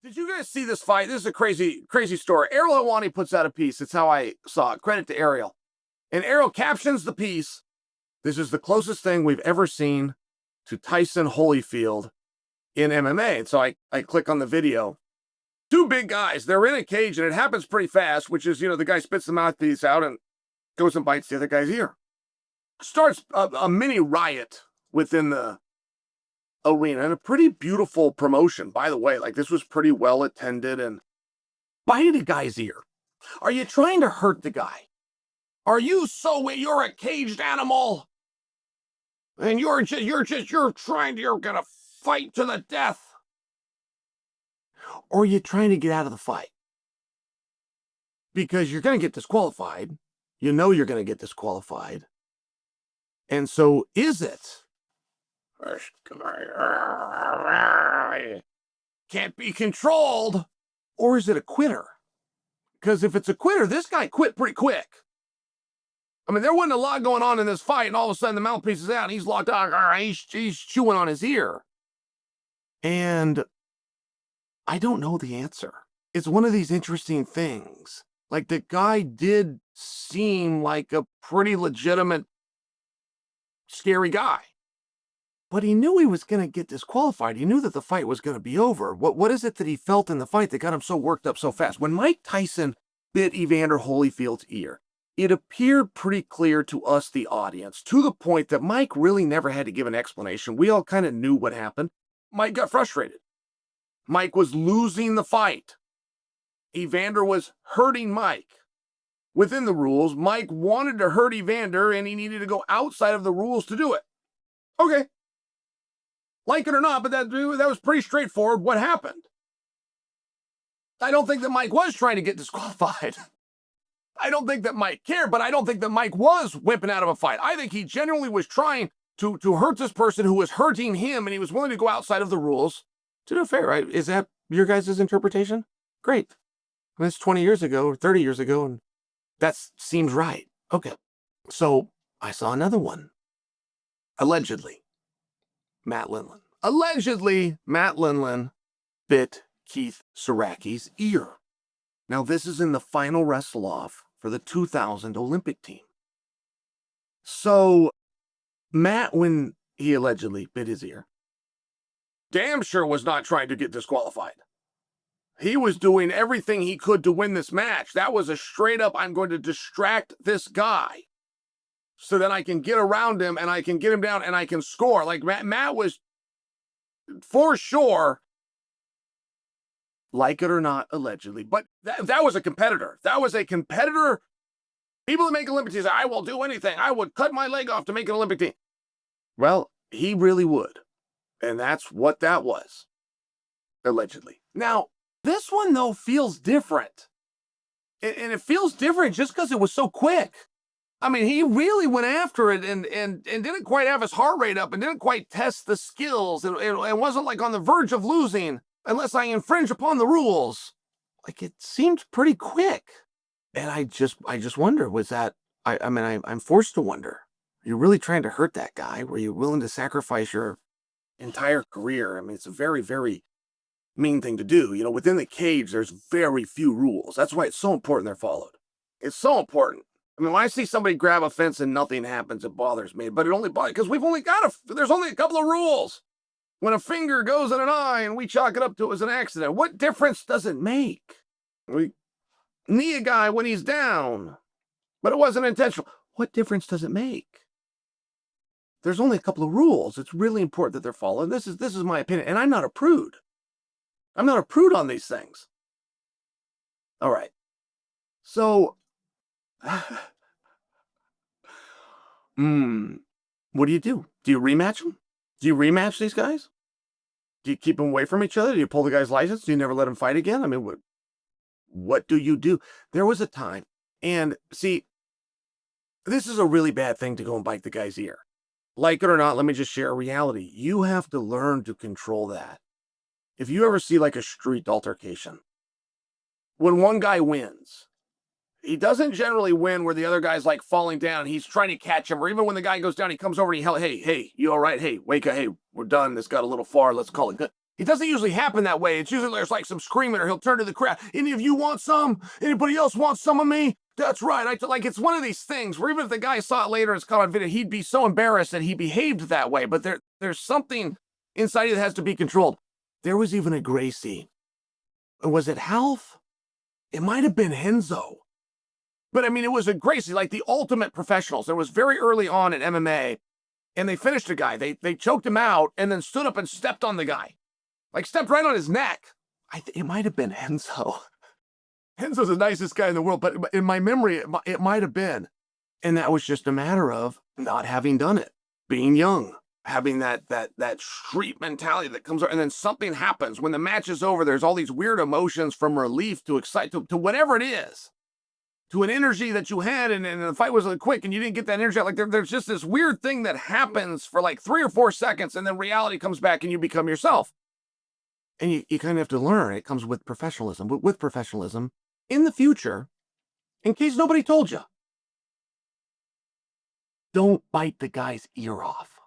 Did you guys see this fight? This is a crazy, crazy story. Ariel Helwani puts out a piece. It's how I saw it. Credit to Ariel. And Ariel captions the piece. This is the closest thing we've ever seen to Tyson Holyfield in MMA. And so I click on the video. Two big guys. They're in a cage, and it happens pretty fast, which is, the guy spits the mouthpiece out and goes and bites the other guy's ear. Starts a mini riot within the arena, and a pretty beautiful promotion, by the way. Like, this was pretty well attended, and biting a guy's ear. Are you trying to hurt the guy? Are you you're a caged animal, and you're gonna fight to the death? Or are you trying to get out of the fight? Because you're gonna get disqualified. You know you're gonna get disqualified. And so is it? Can't be controlled. Or is it a quitter? Because if it's a quitter, this guy quit pretty quick. I mean, there wasn't a lot going on in this fight, and all of a sudden the mouthpiece is out, and he's locked out. He's chewing on his ear. And I don't know the answer. It's one of these interesting things. Like, the guy did seem like a pretty legitimate, scary guy. But he knew he was going to get disqualified. He knew that the fight was going to be over. What is it that he felt in the fight that got him so worked up so fast? When Mike Tyson bit Evander Holyfield's ear, it appeared pretty clear to us, the audience, to the point that Mike really never had to give an explanation. We all kind of knew what happened. Mike got frustrated. Mike was losing the fight. Evander was hurting Mike. Within the rules, Mike wanted to hurt Evander, and he needed to go outside of the rules to do it. Okay. Like it or not, but that was pretty straightforward what happened. I don't think that Mike was trying to get disqualified. I don't think that Mike cared, but I don't think that Mike was wimping out of a fight. I think he genuinely was trying to hurt this person who was hurting him, and he was willing to go outside of the rules to do it fair, right? Is that your guys' interpretation? Great. I mean, it's 20 years ago or 30 years ago, and that seems right. Okay. So I saw another one. Allegedly, Matt Lindland. Allegedly, Matt Lindland bit Keith Saraki's ear. Now, this is in the final wrestle-off for the 2000 Olympic team. So, Matt, when he allegedly bit his ear, damn sure was not trying to get disqualified. He was doing everything he could to win this match. That was a straight-up, I'm going to distract this guy so that I can get around him and I can get him down and I can score. Like, Matt was, for sure, like it or not, allegedly. But that was a competitor. That was a competitor. People that make Olympic teams say, I will do anything. I would cut my leg off to make an Olympic team. Well, he really would. And that's what that was. Allegedly. Now, this one, though, feels different. And it feels different just because it was so quick. I mean, he really went after it and didn't quite have his heart rate up and didn't quite test the skills and wasn't like on the verge of losing unless I infringe upon the rules. Like, it seemed pretty quick. And I just wonder, was that, I'm forced to wonder, are you really trying to hurt that guy? Were you willing to sacrifice your entire career? I mean, it's a very, very mean thing to do. Within the cage, there's very few rules. That's why it's so important they're followed. It's so important. I mean, when I see somebody grab a fence and nothing happens, it bothers me. But it only bothers because there's only a couple of rules. When a finger goes in an eye and we chalk it up to it as an accident, what difference does it make? We knee a guy when he's down, but it wasn't intentional. What difference does it make? There's only a couple of rules. It's really important that they're followed. This is my opinion, and I'm not a prude. I'm not a prude on these things. All right. So, what do you do? Do you rematch them? Do you rematch these guys? Do you keep them away from each other? Do you pull the guy's license? Do you never let him fight again? I mean, what do you do? There was a time, and see, this is a really bad thing to go and bite the guy's ear. Like it or not, let me just share a reality. You have to learn to control that. If you ever see like a street altercation, when one guy wins, he doesn't generally win where the other guy's like falling down. He's trying to catch him. Or even when the guy goes down, he comes over and hey, you all right? Hey, wake up. Hey, we're done. This got a little far. Let's call it good. It doesn't usually happen that way. It's usually there's like some screaming, or he'll turn to the crowd. Any of you want some? Anybody else want some of me? That's right. Like, it's one of these things where even if the guy saw it later, it's caught on video, he'd be so embarrassed that he behaved that way. But there's something inside you that has to be controlled. There was even a Gracie. Was it Half? It might have been Henzo. But I mean, it was a Gracie, like the ultimate professionals. It was very early on in MMA, and they finished a guy. They choked him out and then stood up and stepped on the guy. Like, stepped right on his neck. It might have been Henzo. Henzo's the nicest guy in the world, but in my memory, it might have been. And that was just a matter of not having done it, being young, having that street mentality that comes out, and then something happens. When the match is over, there's all these weird emotions, from relief to excitement to whatever it is, to an energy that you had, and the fight was quick and you didn't get that energy. Like, there's just this weird thing that happens for like 3 or 4 seconds, and then reality comes back and you become yourself. And you kind of have to learn. It comes with professionalism. With professionalism, in the future, in case nobody told you, don't bite the guy's ear off.